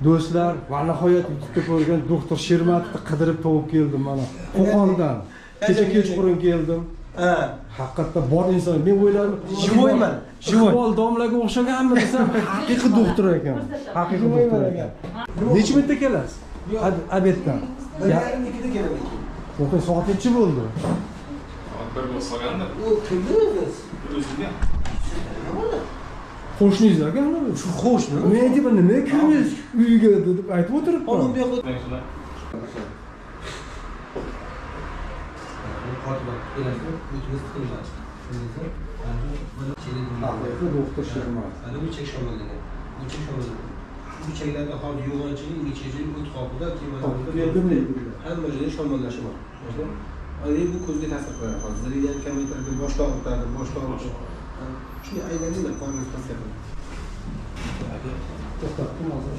Do'stlar, va nihoyat YouTube'da ko'rgan doktor Shermatovni qidirib topib keldim mana. Qo'qondan. Kecha kechqurun keldim. Haqiqatda bor inson. Men o'yladim, Jivoyman. Jivoy domlaga o'xshaganmi desam, haqiqiy doktor ekan. Haqiqiy doktor ekan. Necha minutda kelasiz? Obeddan. 2:da kelaman. Doktor soat nechi bo'ldi? Soat 1 bo'lsa qolganda. U kimdir biz? O'zimga. Qo'shningizlarga Shu qo'shni. men aytib nima kirmiz uyiga deb aytib o'tiribman. Qonun bu yoqda. Doktor Shermatov. Ana bu chek shamollagan. Bu chek shamollagan. Bu cheklarda hozir yo'g'onchining ichida o't qopida Keldimmi? hamma joyda shamollashi bor. Ana bu ko'zga ta'sir qiladi. Hozir ziriyani kamaytiradi, boshqa o'tadi, boshqa o'tadi. Shunday aylaninglar, qonun ta'sir qiladi. To'xtatdim hozir.